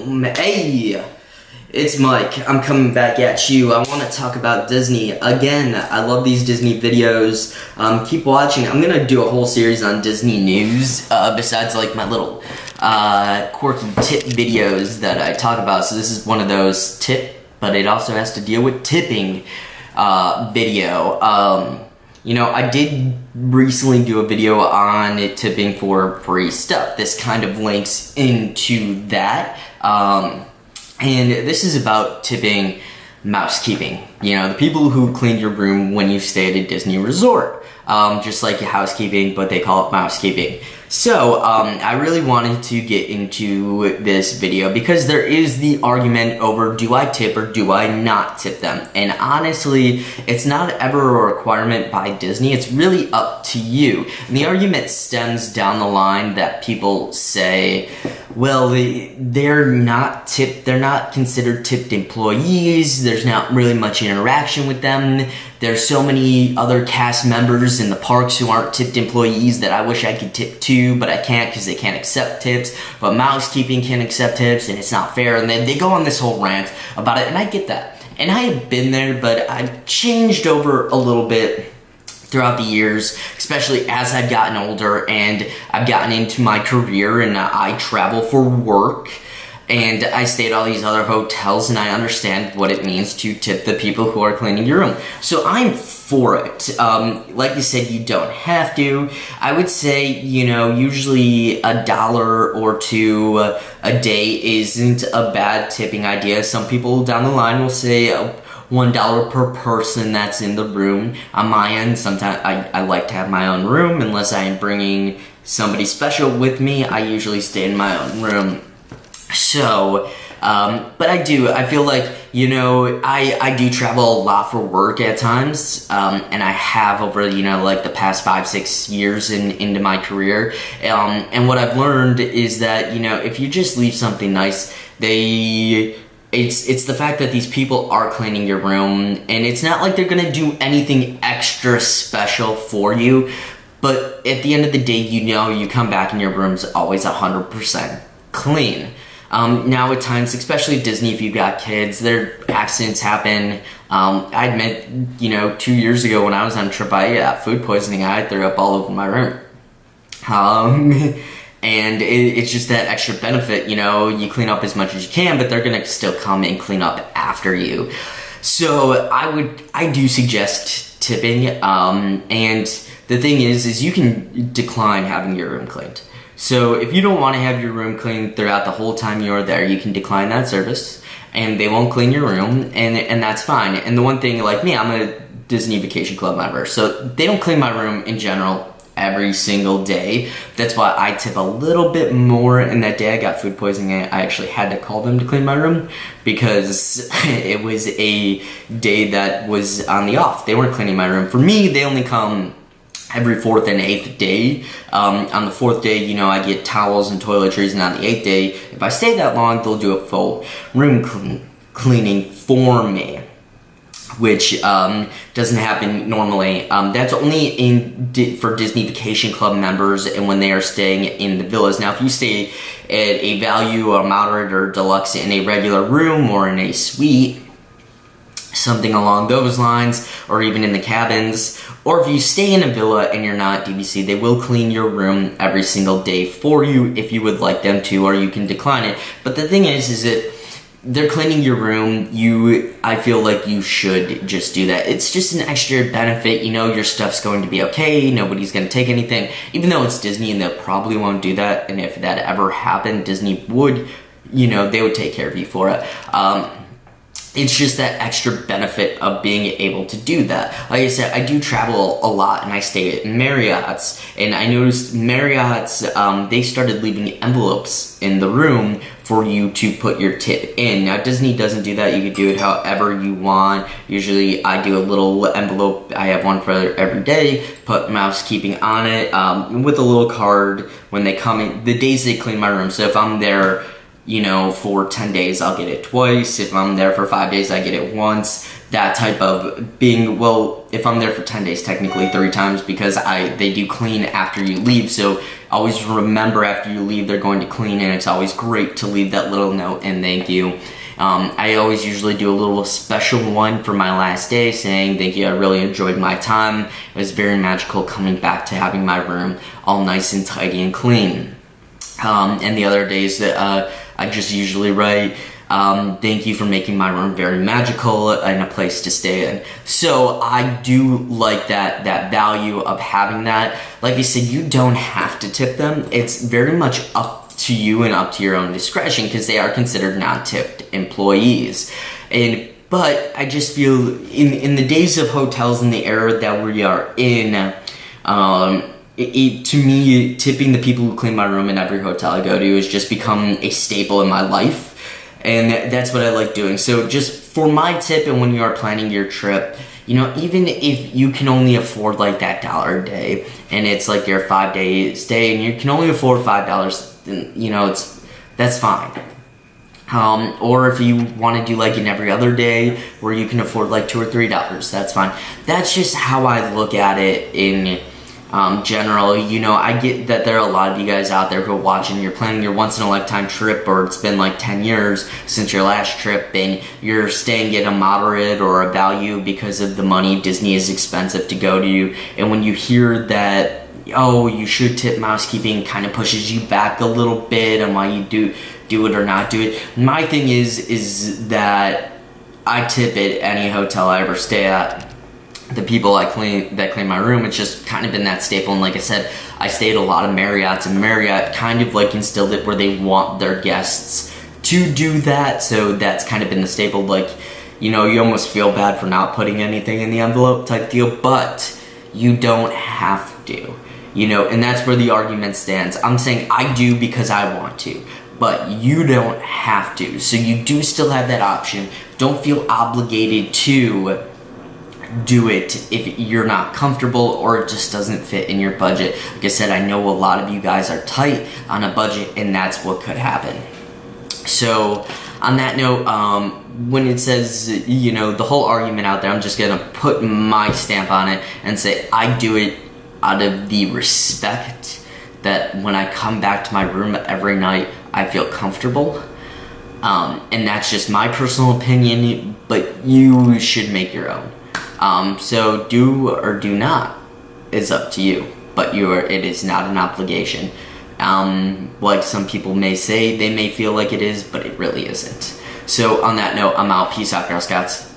Boom! Hey! It's Mike. I'm coming back at you. I want to talk about Disney. Again, I love these Disney videos. Keep watching. I'm going to do a whole series on Disney news, besides like my little quirky tip videos that I talk about. So this is one of those tip, but it also has to deal with tipping video. You know, I did recently do a video on tipping for free stuff. This kind of links into that. And this is about tipping mousekeeping. You know, the people who clean your room when you stay at a Disney resort. Just like housekeeping, but they call it mousekeeping. So, I really wanted to get into this video because there is the argument over do I tip or do I not tip them? And honestly, it's not ever a requirement by Disney. It's really up to you. And the argument stems down the line that people say, well, they're not tipped, they're not considered tipped employees, there's not really much interaction with them, there's so many other cast members in the parks who aren't tipped employees that I wish I could tip to, but I can't because they can't accept tips, but mousekeeping can accept tips and it's not fair, and then they go on this whole rant about it, and I get that. And I have been there, but I've changed over a little bit throughout the years, especially as I've gotten older and I've gotten into my career and I travel for work and I stay at all these other hotels and I understand what it means to tip the people who are cleaning your room. So I'm for it. Like you said, you don't have to. I would say, you know, usually $1 or $2 a day isn't a bad tipping idea. Some people down the line will say $1 per person that's in the room. On my end, sometimes I like to have my own room. Unless I am bringing somebody special with me, I usually stay in my own room. So, but I feel like, you know, I do travel a lot for work at times, and I have over, you know, like the past 5-6 years into my career, and what I've learned is that, you know, if you just leave something nice, it's the fact that these people are cleaning your room, and it's not like they're gonna do anything extra special for you, but at the end of the day, you know, you come back and your room's always 100% clean. Now at times, especially at Disney, if you've got kids, their accidents happen. I admit, you know, 2 years ago when I was on a trip, I got food poisoning. I threw up all over my room. And it's just that extra benefit, you know, you clean up as much as you can, but they're gonna still come and clean up after you. So I do suggest tipping, and the thing is you can decline having your room cleaned. So if you don't want to have your room cleaned throughout the whole time you're there, you can decline that service, and they won't clean your room, and that's fine. And the one thing, like me, I'm a Disney Vacation Club member, so they don't clean my room in general every single day. That's why I tip a little bit more. And that day I got food poisoning, I actually had to call them to clean my room because it was a day that was on the off. They weren't cleaning my room. For me, they only come every 4th and 8th day. On the 4th day, you know, I get towels and toiletries, and on the 8th day, if I stay that long, they'll do a full room cleaning for me, which doesn't happen normally. That's only for Disney Vacation Club members and when they are staying in the villas. Now, if you stay at a value or moderate or deluxe in a regular room or in a suite, something along those lines, or even in the cabins, or if you stay in a villa and you're not DVC, they will clean your room every single day for you if you would like them to, or you can decline it. But the thing is if they're cleaning your room, I feel like you should just do that. It's just an extra benefit, you know, your stuff's going to be okay, nobody's going to take anything, even though it's Disney and they probably won't do that, and if that ever happened, Disney would, you know, they would take care of you for it. It's just that extra benefit of being able to do that. Like I said, I do travel a lot and I stay at Marriott's, and I noticed Marriott's, they started leaving envelopes in the room for you to put your tip in. Now Disney doesn't do that. You can do it however you want. Usually I do a little envelope. I have one for every day, put mousekeeping on it, with a little card when they come in, the days they clean my room. So if I'm there, you know, for 10 days, I'll get it twice. If I'm there for 5 days, I get it once. that type of being, well, if I'm there for 10 days, technically 3 times, because they do clean after you leave, so always remember after you leave they're going to clean, and it's always great to leave that little note and thank you. I always usually do a little special one for my last day saying thank you, I really enjoyed my time, it was very magical coming back to having my room all nice and tidy and clean. And the other days that I just usually write thank you for making my room very magical and a place to stay in. So I do like that value of having that. Like I said, you don't have to tip them. It's very much up to you and up to your own discretion because they are considered non-tipped employees. But I just feel in the days of hotels in the era that we are in, to me, tipping the people who clean my room in every hotel I go to has just become a staple in my life. And that's what I like doing. So just for my tip, and when you are planning your trip, you know, even if you can only afford like that $1 a day, and it's like your 5-day stay, and you can only afford $5, then, you know, that's fine. Or if you want to do like an every other day where you can afford like $2 or $3, that's fine. That's just how I look at it in general. You know, I get that there are a lot of you guys out there who are watching, you're planning your once-in-a-lifetime trip, or it's been like 10 years since your last trip, and you're staying at a moderate or a value because of the money. Disney is expensive to go to, and when you hear that, oh, you should tip Mousekeeping, kind of pushes you back a little bit on why you do it or not do it. My thing is that I tip at any hotel I ever stay at. The people that clean my room, it's just kind of been that staple. And like I said, I stay at a lot of Marriotts, and Marriott kind of like instilled it where they want their guests to do that. So that's kind of been the staple. Like, you know, you almost feel bad for not putting anything in the envelope type deal, but you don't have to, you know, and that's where the argument stands. I'm saying I do because I want to, but you don't have to. So you do still have that option. Don't feel obligated to do it if you're not comfortable or it just doesn't fit in your budget. Like I said, I know a lot of you guys are tight on a budget, and that's what could happen. So on that note, when it says, you know, the whole argument out there, I'm just gonna put my stamp on it and say I do it out of the respect that when I come back to my room every night, I feel comfortable. And that's just my personal opinion, but you should make your own. So do or do not is up to you, but it is not an obligation. Like some people may say, they may feel like it is, but it really isn't. So on that note, I'm out. Peace out, Girl Scouts.